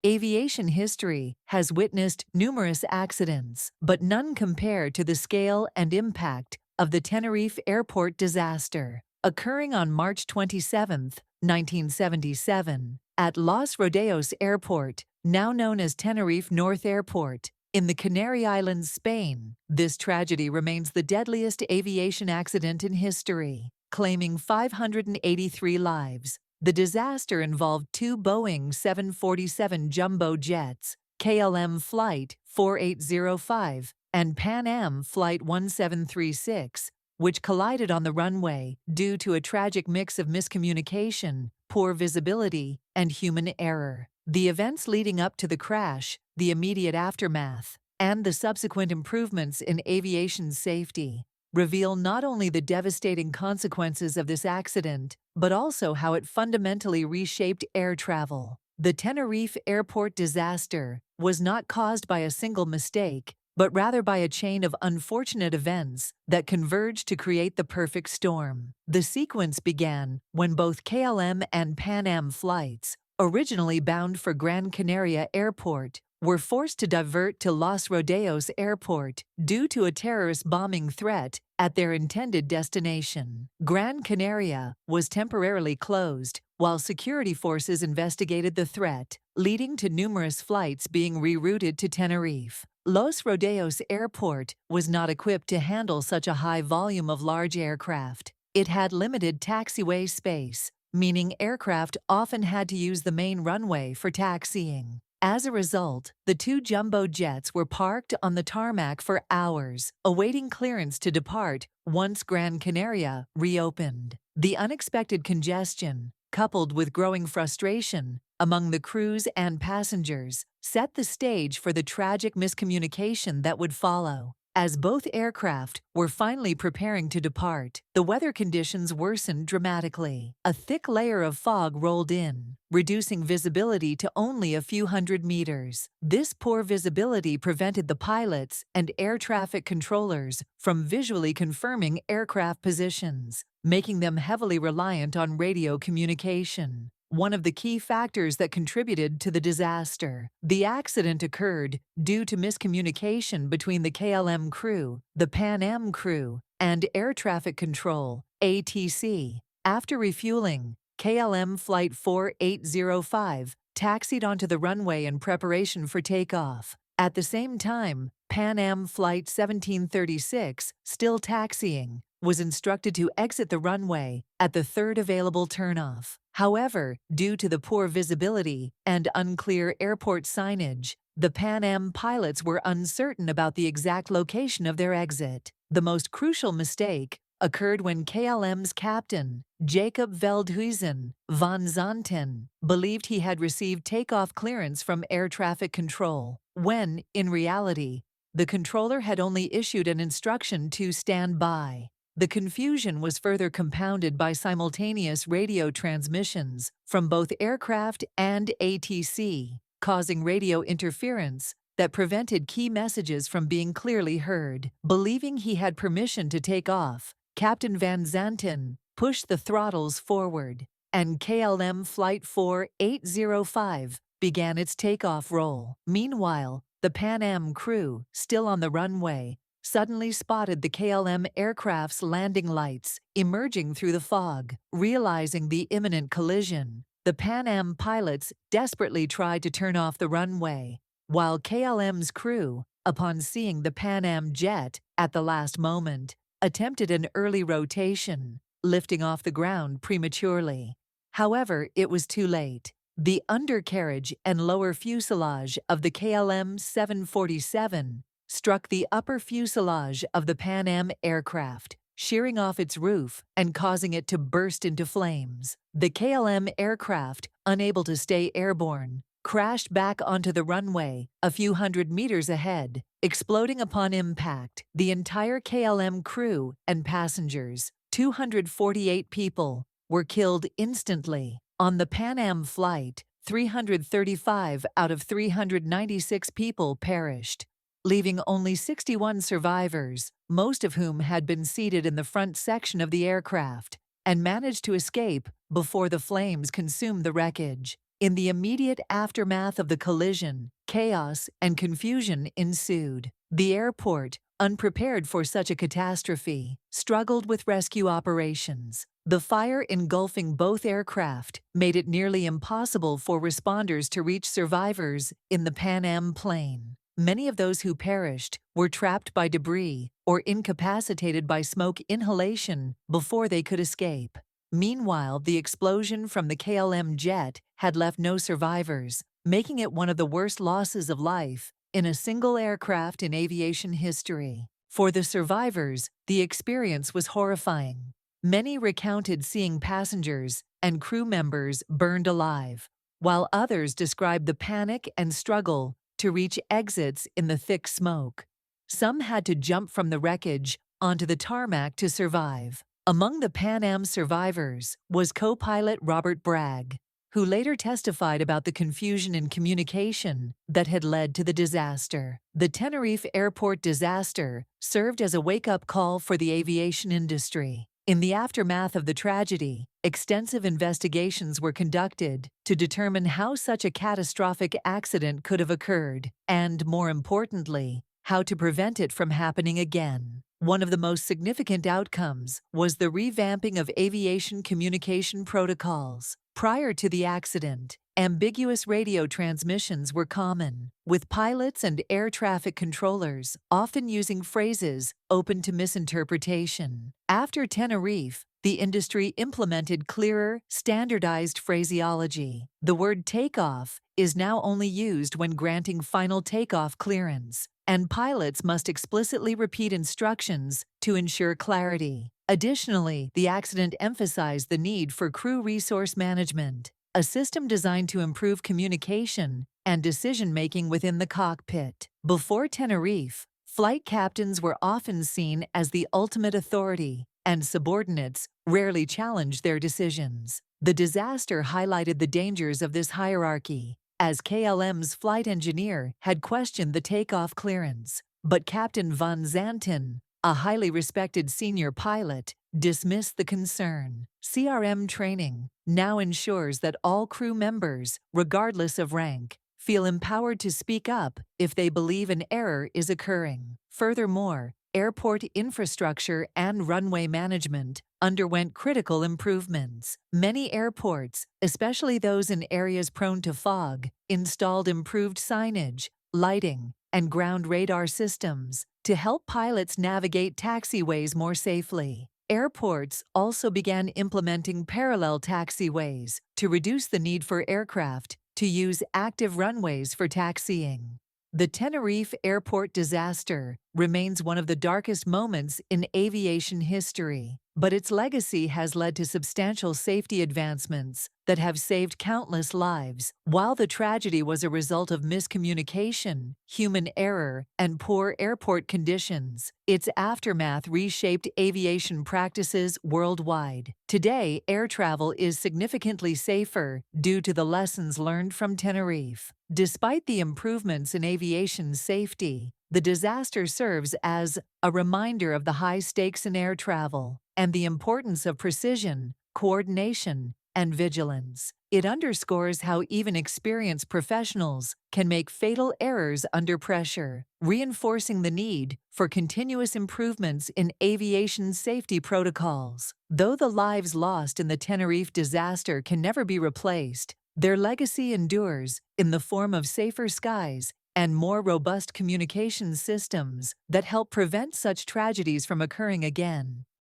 Aviation history has witnessed numerous accidents, but none compare to the scale and impact of the Tenerife airport disaster, occurring on March 27, 1977, at Los Rodeos Airport, now known as Tenerife North Airport, in the Canary Islands, Spain. This tragedy remains the deadliest aviation accident in history, claiming 583 lives. The disaster involved two Boeing 747 jumbo jets, KLM Flight 4805 and Pan Am Flight 1736, which collided on the runway due to a tragic mix of miscommunication, poor visibility, and human error. The events leading up to the crash, the immediate aftermath, and the subsequent improvements in aviation safety reveal not only the devastating consequences of this accident, but also how it fundamentally reshaped air travel. The Tenerife airport disaster was not caused by a single mistake, but rather by a chain of unfortunate events that converged to create the perfect storm. The sequence began when both KLM and Pan Am flights, originally bound for Gran Canaria Airport, were forced to divert to Los Rodeos Airport due to a terrorist bombing threat at their intended destination. Gran Canaria was temporarily closed while security forces investigated the threat, leading to numerous flights being rerouted to Tenerife. Los Rodeos Airport was not equipped to handle such a high volume of large aircraft. It had limited taxiway space, meaning aircraft often had to use the main runway for taxiing. As a result, the two jumbo jets were parked on the tarmac for hours, awaiting clearance to depart once Gran Canaria reopened. The unexpected congestion, coupled with growing frustration among the crews and passengers, set the stage for the tragic miscommunication that would follow. As both aircraft were finally preparing to depart, the weather conditions worsened dramatically. A thick layer of fog rolled in, reducing visibility to only a few hundred meters. This poor visibility prevented the pilots and air traffic controllers from visually confirming aircraft positions, making them heavily reliant on radio communication. One of the key factors that contributed to the disaster. The accident occurred due to miscommunication between the KLM crew, the Pan Am crew, and Air Traffic Control, ATC. After refueling, KLM Flight 4805 taxied onto the runway in preparation for takeoff. At the same time, Pan Am Flight 1736, still taxiing, was instructed to exit the runway at the third available turnoff. However, due to the poor visibility and unclear airport signage, the Pan Am pilots were uncertain about the exact location of their exit. The most crucial mistake occurred when KLM's captain, Jacob Veldhuizen van Zanten, believed he had received takeoff clearance from air traffic control, when, in reality, the controller had only issued an instruction to stand by. The confusion was further compounded by simultaneous radio transmissions from both aircraft and ATC, causing radio interference that prevented key messages from being clearly heard. Believing he had permission to take off, Captain Van Zanten pushed the throttles forward, and KLM Flight 4805 began its takeoff roll. Meanwhile, the Pan Am crew, still on the runway, suddenly spotted the KLM aircraft's landing lights emerging through the fog. Realizing the imminent collision, the Pan Am pilots desperately tried to turn off the runway, while KLM's crew, upon seeing the Pan Am jet at the last moment, attempted an early rotation, lifting off the ground prematurely. However, it was too late. The undercarriage and lower fuselage of the KLM 747 struck the upper fuselage of the Pan Am aircraft, shearing off its roof and causing it to burst into flames. The KLM aircraft, unable to stay airborne, crashed back onto the runway a few hundred meters ahead, exploding upon impact. The entire KLM crew and passengers, 248 people, were killed instantly. On the Pan Am flight, 335 out of 396 people perished, leaving only 61 survivors, most of whom had been seated in the front section of the aircraft, and managed to escape before the flames consumed the wreckage. In the immediate aftermath of the collision, chaos and confusion ensued. The airport, unprepared for such a catastrophe, struggled with rescue operations. The fire engulfing both aircraft made it nearly impossible for responders to reach survivors in the Pan Am plane. Many of those who perished were trapped by debris or incapacitated by smoke inhalation before they could escape. Meanwhile, the explosion from the KLM jet had left no survivors, making it one of the worst losses of life in a single aircraft in aviation history. For the survivors, the experience was horrifying. Many recounted seeing passengers and crew members burned alive, while others described the panic and struggle to reach exits in the thick smoke. Some had to jump from the wreckage onto the tarmac to survive. Among the Pan Am survivors was co-pilot Robert Bragg, who later testified about the confusion in communication that had led to the disaster. The Tenerife airport disaster served as a wake-up call for the aviation industry. In the aftermath of the tragedy, extensive investigations were conducted to determine how such a catastrophic accident could have occurred, and, more importantly, how to prevent it from happening again. One of the most significant outcomes was the revamping of aviation communication protocols. Prior to the accident, ambiguous radio transmissions were common, with pilots and air traffic controllers often using phrases open to misinterpretation. After Tenerife, the industry implemented clearer, standardized phraseology. The word takeoff is now only used when granting final takeoff clearance, and pilots must explicitly repeat instructions to ensure clarity. Additionally, the accident emphasized the need for crew resource management, a system designed to improve communication and decision-making within the cockpit. Before Tenerife, flight captains were often seen as the ultimate authority, and subordinates rarely challenged their decisions. The disaster highlighted the dangers of this hierarchy, as KLM's flight engineer had questioned the takeoff clearance, but Captain Van Zanten, a highly respected senior pilot, dismissed the concern. CRM training now ensures that all crew members, regardless of rank, feel empowered to speak up if they believe an error is occurring. Furthermore, airport infrastructure and runway management underwent critical improvements. Many airports, especially those in areas prone to fog, installed improved signage, lighting, and ground radar systems to help pilots navigate taxiways more safely. Airports also began implementing parallel taxiways to reduce the need for aircraft to use active runways for taxiing. The Tenerife airport disaster remains one of the darkest moments in aviation history, but its legacy has led to substantial safety advancements that have saved countless lives. While the tragedy was a result of miscommunication, human error, and poor airport conditions, its aftermath reshaped aviation practices worldwide. Today, air travel is significantly safer due to the lessons learned from Tenerife. Despite the improvements in aviation safety, the disaster serves as a reminder of the high stakes in air travel and the importance of precision, coordination, and vigilance. It underscores how even experienced professionals can make fatal errors under pressure, reinforcing the need for continuous improvements in aviation safety protocols. Though the lives lost in the Tenerife disaster can never be replaced, their legacy endures in the form of safer skies and more robust communication systems that help prevent such tragedies from occurring again.